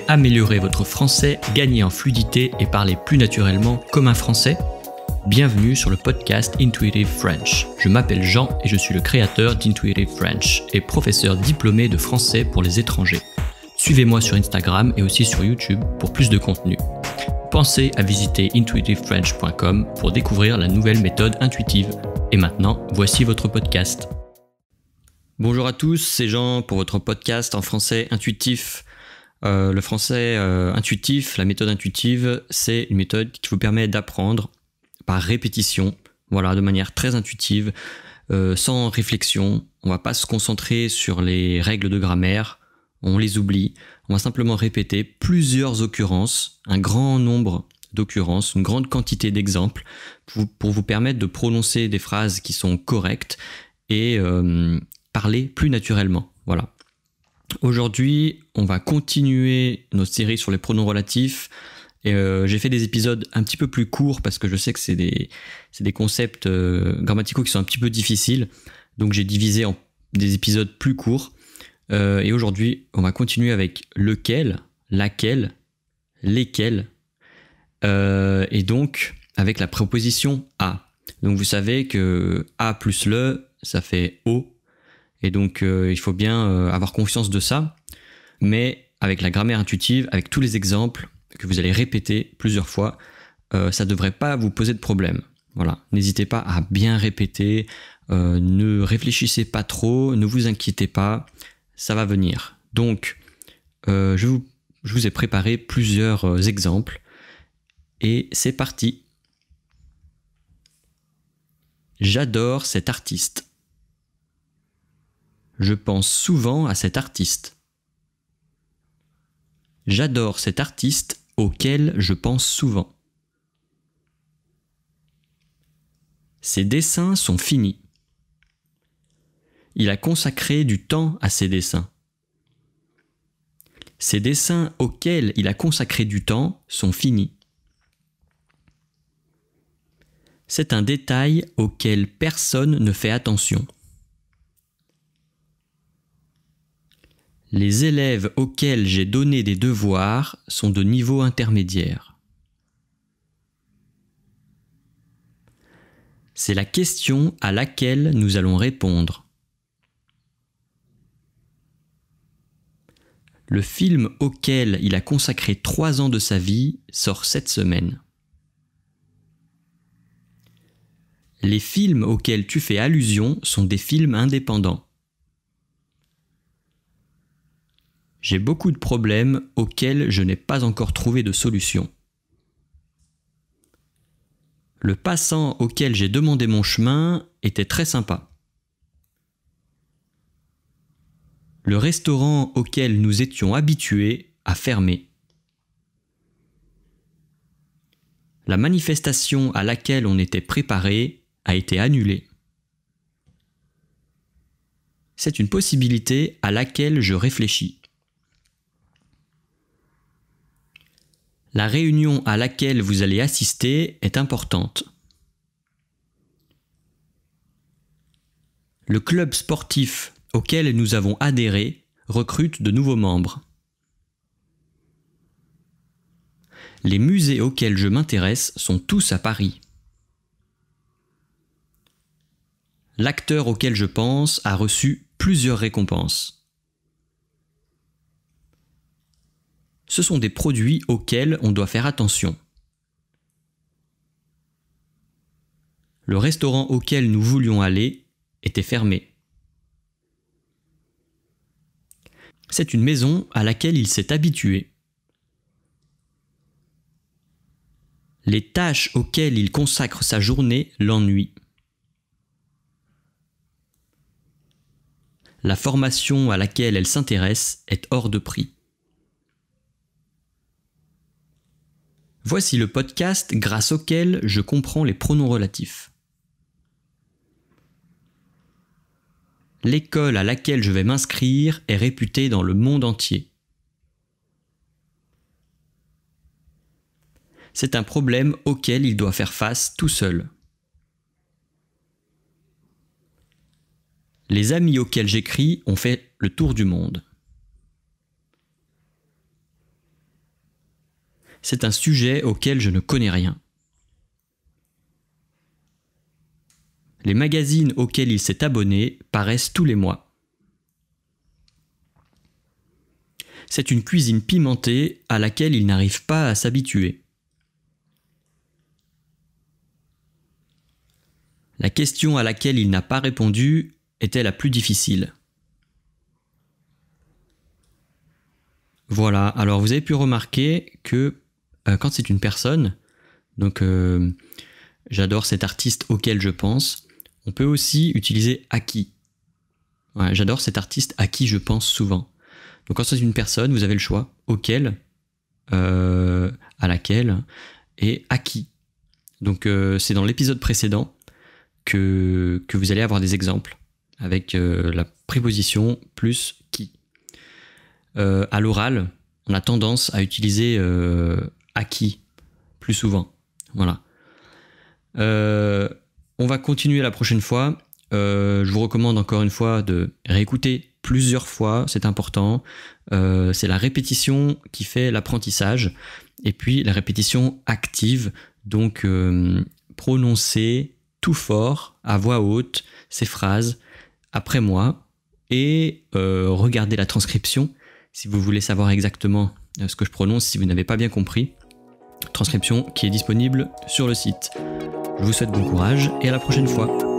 voulez améliorer votre français, gagner en fluidité et parler plus naturellement comme un français? Bienvenue sur le podcast Intuitive French. Je m'appelle Jean et je suis le créateur d'Intuitive French et professeur diplômé de français pour les étrangers. Suivez-moi sur Instagram et aussi sur YouTube pour plus de contenu. Pensez à visiter intuitivefrench.com pour découvrir la nouvelle méthode intuitive. Et maintenant, voici votre podcast. Bonjour à tous, c'est Jean pour votre podcast en français intuitif. Le français intuitif, la méthode intuitive, c'est une méthode qui vous permet d'apprendre par répétition, voilà, de manière très intuitive, sans réflexion. On ne va pas se concentrer sur les règles de grammaire, on les oublie. On va simplement répéter plusieurs occurrences, un grand nombre d'occurrences, une grande quantité d'exemples pour vous permettre de prononcer des phrases qui sont correctes et parler plus naturellement. Voilà. Aujourd'hui, on va continuer notre série sur les pronoms relatifs. Et j'ai fait des épisodes un petit peu plus courts parce que je sais que c'est des concepts grammaticaux qui sont un petit peu difficiles. Donc j'ai divisé en des épisodes plus courts. Et aujourd'hui, on va continuer avec lequel, laquelle, lesquels. Et donc avec la préposition à. Donc vous savez que a plus le, ça fait o. Et donc il faut bien avoir conscience de ça. Mais avec la grammaire intuitive, avec tous les exemples que vous allez répéter plusieurs fois, ça ne devrait pas vous poser de problème. Voilà. N'hésitez pas à bien répéter, ne réfléchissez pas trop, ne vous inquiétez pas, ça va venir. Donc, je vous ai préparé plusieurs exemples et c'est parti. J'adore cet artiste. Je pense souvent à cet artiste. J'adore cet artiste auquel je pense souvent. Ses dessins sont finis. Il a consacré du temps à ses dessins. Ces dessins auxquels il a consacré du temps sont finis. C'est un détail auquel personne ne fait attention. Les élèves auxquels j'ai donné des devoirs sont de niveau intermédiaire. C'est la question à laquelle nous allons répondre. Le film auquel il a consacré 3 ans de sa vie sort cette semaine. Les films auxquels tu fais allusion sont des films indépendants. J'ai beaucoup de problèmes auxquels je n'ai pas encore trouvé de solution. Le passant auquel j'ai demandé mon chemin était très sympa. Le restaurant auquel nous étions habitués a fermé. La manifestation à laquelle on était préparé a été annulée. C'est une possibilité à laquelle je réfléchis. La réunion à laquelle vous allez assister est importante. Le club sportif auquel nous avons adhéré recrute de nouveaux membres. Les musées auxquels je m'intéresse sont tous à Paris. L'acteur auquel je pense a reçu plusieurs récompenses. Ce sont des produits auxquels on doit faire attention. Le restaurant auquel nous voulions aller était fermé. C'est une maison à laquelle il s'est habitué. Les tâches auxquelles il consacre sa journée l'ennuient. La formation à laquelle elle s'intéresse est hors de prix. Voici le podcast grâce auquel je comprends les pronoms relatifs. L'école à laquelle je vais m'inscrire est réputée dans le monde entier. C'est un problème auquel il doit faire face tout seul. Les amis auxquels j'écris ont fait le tour du monde. c'est un sujet auquel je ne connais rien. Les magazines auxquels il s'est abonné paraissent tous les mois. C'est une cuisine pimentée à laquelle il n'arrive pas à s'habituer. La question à laquelle il n'a pas répondu était la plus difficile. Voilà, alors vous avez pu remarquer que quand c'est une personne, donc j'adore cet artiste auquel je pense, on peut aussi utiliser à qui. Ouais, j'adore cet artiste à qui je pense souvent. Donc quand c'est une personne, vous avez le choix auquel, à laquelle et à qui. Donc c'est dans l'épisode précédent que vous allez avoir des exemples avec la préposition plus qui. À l'oral, on a tendance à utiliser à qui plus souvent. Voilà. On va continuer la prochaine fois. Je vous recommande encore une fois de réécouter plusieurs fois, c'est important. C'est la répétition qui fait l'apprentissage. Et puis la répétition active, donc prononcer tout fort, à voix haute, ces phrases après moi. Et regardez la transcription si vous voulez savoir exactement ce que je prononce, si vous n'avez pas bien compris. Transcription qui est disponible sur le site. Je vous souhaite bon courage et à la prochaine fois.